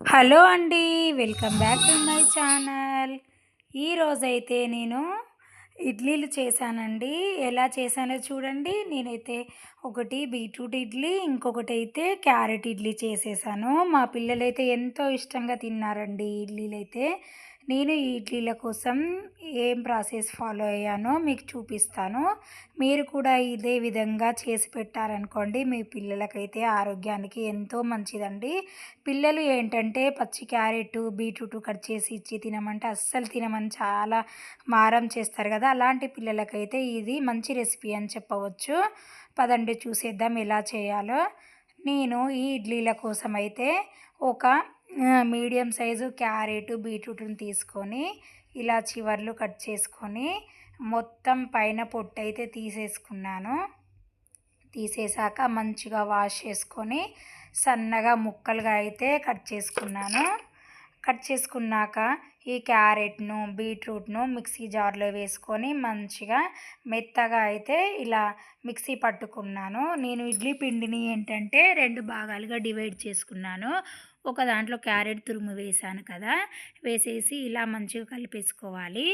Hello అండి. Welcome back to my channel. ఈరోజైతే నేను ఇడ్లీలు చేశానండి. ఎలా చేశానో చూడండి. నేనైతే ఒకటి బీట్రూట్ ఇడ్లీ, ఇంకొకటైతే క్యారెట్ ఇడ్లీ చేసేసాను. మా పిల్లలైతే ఎంతో ఇష్టంగా తిన్నారండి ఈ ఇడ్లీలైతే. నేను ఈ ఇడ్లీల కోసం ఏం ప్రాసెస్ ఫాలో అయ్యానో మీకు చూపిస్తాను. మీరు కూడా ఇదే విధంగా చేసి పెట్టారనుకోండి మీ పిల్లలకైతే ఆరోగ్యానికి ఎంతో మంచిదండి. పిల్లలు ఏంటంటే పచ్చి క్యారెట్, బీట్రూట్ కట్ చేసి ఇచ్చి తినమంటే అస్సలు తినమని చాలా మారం చేస్తారు కదా! అలాంటి పిల్లలకైతే ఇది మంచి రెసిపీ అని చెప్పవచ్చు. పదండి చూసేద్దాం ఎలా చేయాలో. నేను ఈ ఇడ్లీల కోసమైతే ఒక మీడియం సైజు క్యారెట్, బీట్రూట్‌ని తీసుకొని ఇలా చివర్లు కట్ చేసుకొని మొత్తం పైన పొట్టయితే తీసేసుకున్నాను. తీసేసాక మంచిగా వాష్ చేసుకొని సన్నగా ముక్కలుగా అయితే కట్ చేసుకున్నాను. కట్ చేసుకున్నాక ఈ క్యారెట్‌ను, బీట్రూట్‌ను మిక్సీ జార్‌లో వేసుకొని మంచిగా మెత్తగా అయితే ఇలా మిక్సీ పట్టుకున్నాను. నేను ఇడ్లీ పిండిని ఏంటంటే 2 భాగాలుగా డివైడ్ చేసుకున్నాను. ఒక దాంట్లో క్యారెట్ తురుము వేసాను కదా! వేసేసి ఇలా మంచిగా కలిపేసుకోవాలి.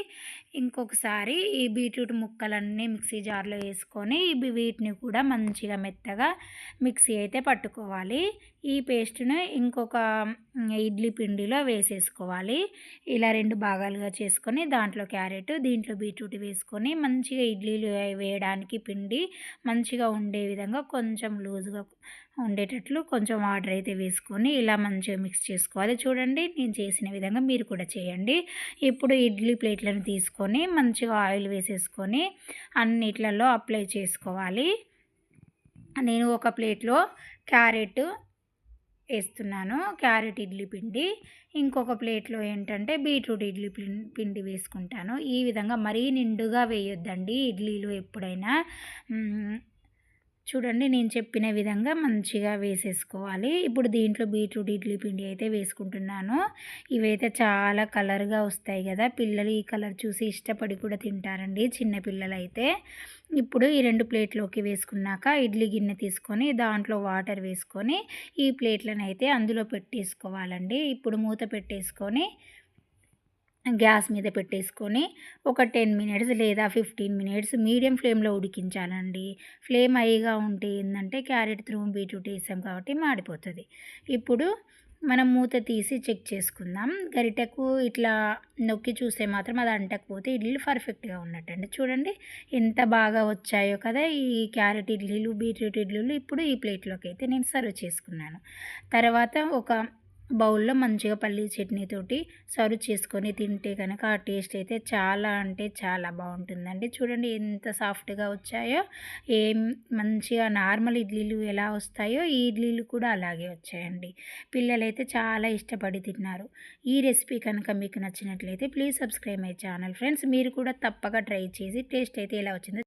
ఇంకొకసారి ఈ బీట్రూట్ ముక్కలన్నీ మిక్సీ జార్‌లో వేసుకొని వీటిని కూడా మంచిగా మెత్తగా మిక్సీ అయితే పట్టుకోవాలి. ఈ పేస్ట్‌ని ఇంకొక ఇడ్లీ పిండిలో వేసేసుకోవాలి. ఇలా 2 భాగాలుగా చేసుకొని దాంట్లో క్యారెట్, దీంట్లో బీట్రూట్ వేసుకొని మంచిగా ఇడ్లీలు వేయడానికి పిండి మంచిగా ఉండే విధంగా కొంచెం లూజ్‌గా ఉండేటట్లు కొంచెం వాటర్ అయితే వేసుకొని ఇలా మంచిగా మిక్స్ చేసుకోవాలి. చూడండి నేను చేసిన విధంగా మీరు కూడా చేయండి. ఇప్పుడు ఇడ్లీ ప్లేట్లను తీసుకొని మంచిగా ఆయిల్ వేసేసుకొని అన్నిట్లలో అప్లై చేసుకోవాలి. నేను ఒక ప్లేట్లో క్యారెట్ వేస్తున్నాను, క్యారెట్ ఇడ్లీ పిండి. ఇంకొక ప్లేట్లో ఏంటంటే బీట్రూట్ ఇడ్లీ పిండి వేసుకుంటాను. ఈ విధంగా మరీ నిండుగా వేయొద్దండి ఇడ్లీలు ఎప్పుడైనా. చూడండి నేను చెప్పిన విధంగా మంచిగా వేసేసుకోవాలి. ఇప్పుడు దీంట్లో బీట్రూట్ ఇడ్లీ పిండి అయితే వేసుకుంటున్నాను. ఇవైతే చాలా కలర్గా వస్తాయి కదా! పిల్లలు ఈ కలర్ చూసి ఇష్టపడి కూడా తింటారండి చిన్న పిల్లలైతే. ఇప్పుడు ఈ 2 ప్లేట్లోకి వేసుకున్నాక ఇడ్లీ గిన్నె తీసుకొని దాంట్లో వాటర్ వేసుకొని ఈ ప్లేట్లను అయితే అందులో పెట్టేసుకోవాలండి. ఇప్పుడు మూత పెట్టేసుకొని గ్యాస్ మీద పెట్టేసుకొని ఒక 10 మినిట్స్ లేదా 15 మినిట్స్ మీడియం ఫ్లేమ్లో ఉడికించాలండి. ఫ్లేమ్ హైగా ఉంటే ఏంటంటే క్యారెట్ తురుము బీట్రూట్ వేసాం కాబట్టి మాడిపోతుంది. ఇప్పుడు మనం మూత తీసి చెక్ చేసుకుందాం. గరిటెకు ఇట్లా నొక్కి చూస్తే మాత్రం అది అంటకపోతే ఇడ్లీలు పర్ఫెక్ట్గా ఉన్నట్టండి. చూడండి ఎంత బాగా వచ్చాయో కదా ఈ క్యారెట్ ఇడ్లీలు, బీట్రూట్ ఇడ్లీలు. ఇప్పుడు ఈ ప్లేట్లోకి అయితే నేను సర్వ్ చేసుకున్నాను. తర్వాత ఒక బౌల్లో మంచిగా పల్లీ చట్నీతోటి సర్వ్ చేసుకొని తింటే కనుక ఆ టేస్ట్ అయితే చాలా అంటే చాలా బాగుంటుందండి. చూడండి ఎంత సాఫ్ట్గా వచ్చాయో. ఏం మంచిగా నార్మల్ ఇడ్లీలు ఎలా వస్తాయో ఈ ఇడ్లీలు కూడా అలాగే వచ్చాయండి. పిల్లలైతే చాలా ఇష్టపడి తిన్నారు. ఈ రెసిపీ కనుక మీకు నచ్చినట్లయితే please subscribe my channel friends. మీరు కూడా తప్పక ట్రై చేసి టేస్ట్ అయితే ఎలా వచ్చిందో